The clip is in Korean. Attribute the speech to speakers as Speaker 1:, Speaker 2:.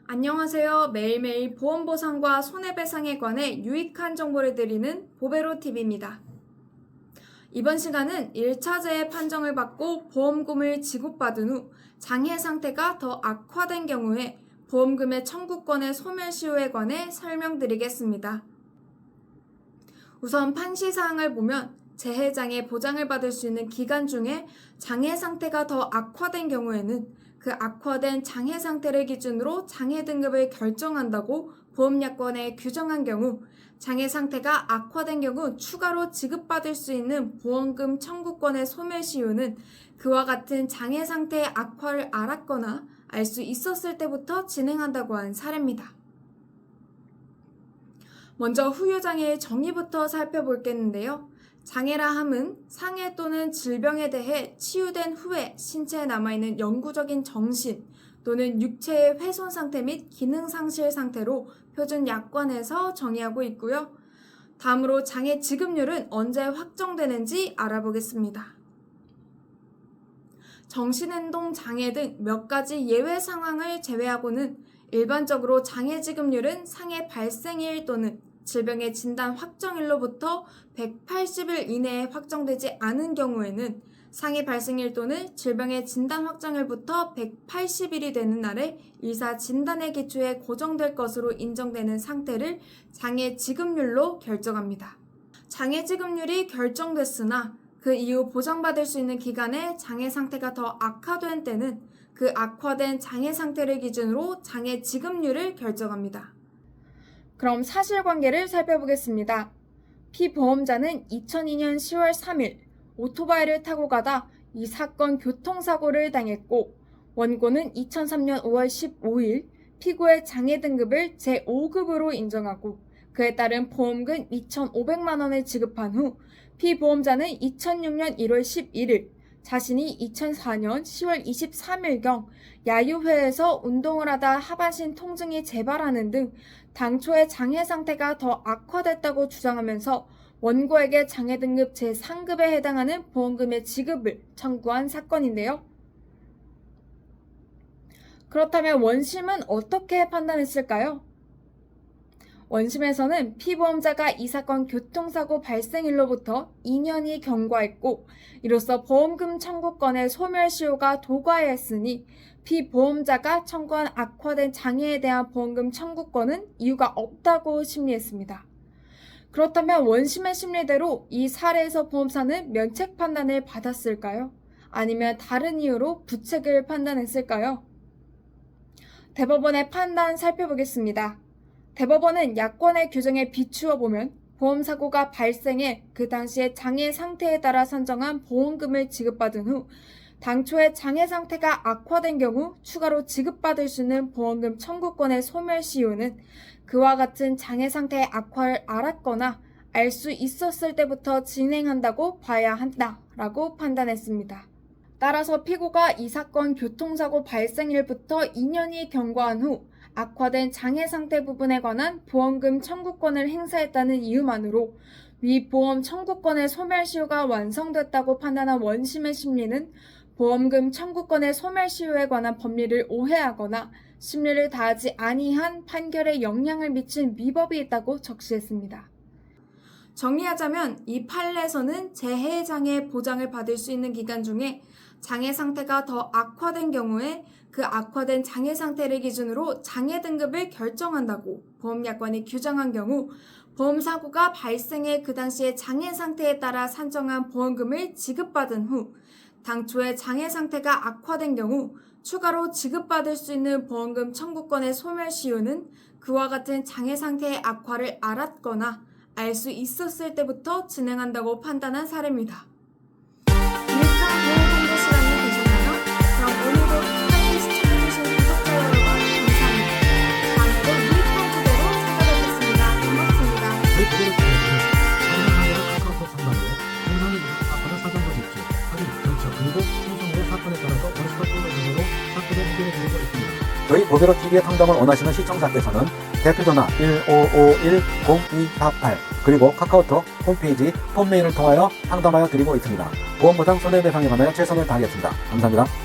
Speaker 1: 안녕하세요. 매일매일 보험보상과 손해배상에 관해 유익한 정보를 드리는 보베로TV입니다. 이번 시간은 1차재해 판정을 받고 보험금을 지급받은 후 장해 상태가 더 악화된 경우에 보험금의 청구권의 소멸시효에 관해 설명드리겠습니다. 우선 판시사항을 보면 재해장해 보장을 받을 수 있는 기간 중에 장해 상태가 더 악화된 경우에는 그 악화된 장해 상태를 기준으로 장해 등급을 결정한다고 보험약관에 규정한 경우, 장해 상태가 악화된 경우 추가로 지급받을 수 있는 보험금 청구권의 소멸시효는 그와 같은 장해 상태의 악화를 알았거나 알 수 있었을 때부터 진행한다고 한 사례입니다. 먼저 후유장애의 정의부터 살펴볼겠는데요. 장애라 함은 상해 또는 질병에 대해 치유된 후에 신체에 남아있는 영구적인 정신 또는 육체의 훼손 상태 및 기능 상실 상태로 표준 약관에서 정의하고 있고요. 다음으로 장애 지급률은 언제 확정되는지 알아보겠습니다. 정신행동 장애 등 몇 가지 예외 상황을 제외하고는 일반적으로 장애 지급률은 상해 발생일 또는 질병의 진단 확정일로부터 180일 이내에 확정되지 않은 경우에는 상해 발생일 또는 질병의 진단 확정일부터 180일이 되는 날에 의사 진단에 기초해 고정될 것으로 인정되는 상태를 장애 지급률로 결정합니다. 장애 지급률이 결정됐으나 그 이후 보장받을 수 있는 기간에 장애 상태가 더 악화된 때는 그 악화된 장애 상태를 기준으로 장애 지급률을 결정합니다. 그럼 사실관계를 살펴보겠습니다. 피보험자는 2002년 10월 3일 오토바이를 타고 가다 이 사건 교통사고를 당했고, 원고는 2003년 5월 15일 피고의 장애 등급을 제5급으로 인정하고 그에 따른 보험금 2,500만 원을 지급한 후 피보험자는 2006년 1월 11일 자신이 2004년 10월 23일경 야유회에서 운동을 하다 하반신 통증이 재발하는 등 당초의 장애 상태가 더 악화됐다고 주장하면서 원고에게 장애 등급 제3급에 해당하는 보험금의 지급을 청구한 사건인데요. 그렇다면 원심은 어떻게 판단했을까요? 원심에서는 피보험자가 이 사건 교통사고 발생일로부터 2년이 경과했고, 이로써 보험금 청구권의 소멸시효가 도과했으니 피보험자가 청구한 악화된 장애에 대한 보험금 청구권은 이유가 없다고 심리했습니다. 그렇다면 원심의 심리대로 이 사례에서 보험사는 면책 판단을 받았을까요? 아니면 다른 이유로 부책을 판단했을까요? 대법원의 판단 살펴보겠습니다. 대법원은 약관의 규정에 비추어 보면 보험사고가 발생해 그 당시의 장애 상태에 따라 산정한 보험금을 지급받은 후 당초의 장애 상태가 악화된 경우 추가로 지급받을 수 있는 보험금 청구권의 소멸시효는 그와 같은 장애 상태의 악화를 알았거나 알 수 있었을 때부터 진행한다고 봐야 한다라고 판단했습니다. 따라서 피고가 이 사건 교통사고 발생일부터 2년이 경과한 후 악화된 장애 상태 부분에 관한 보험금 청구권을 행사했다는 이유만으로 위 보험 청구권의 소멸시효가 완성됐다고 판단한 원심의 심리는 보험금 청구권의 소멸시효에 관한 법리를 오해하거나 심리를 다하지 아니한 판결에 영향을 미친 위법이 있다고 적시했습니다. 정리하자면 이 판례에서는 재해장애 보장을 받을 수 있는 기간 중에 장애 상태가 더 악화된 경우에 그 악화된 장애 상태를 기준으로 장애 등급을 결정한다고 보험약관이 규정한 경우 보험사고가 발생해 그 당시의 장애 상태에 따라 산정한 보험금을 지급받은 후 당초의 장애 상태가 악화된 경우 추가로 지급받을 수 있는 보험금 청구권의 소멸시효는 그와 같은 장애 상태의 악화를 알았거나 알 수 있었을 때부터 진행한다고 판단한 사례입니다. 유익한 보험 공부 시간이 되셨나요? 그럼 오늘도 끝까지 시청해주신 구독자 여러분 감사합니다. 다음에도 유익한 주제로 찾아뵙겠습니다. 고맙습니다.
Speaker 2: 저희 구독자님께서 카카오톡 상담으로 통상의 바다 사정과 입주, 할인, 경찰, 그리고 소송의 사건에 따라서 원스톱 플러그인으로 사건을 해결해드리고 있습니다.
Speaker 3: 저희 보베로TV의 상담을 원하시는 시청자께서는 대표전화 1551-0248 그리고 카카오톡 홈페이지 폰메일을 통하여 상담하여 드리고 있습니다. 보험보상 손해배상에 관하여 최선을 다하겠습니다. 감사합니다.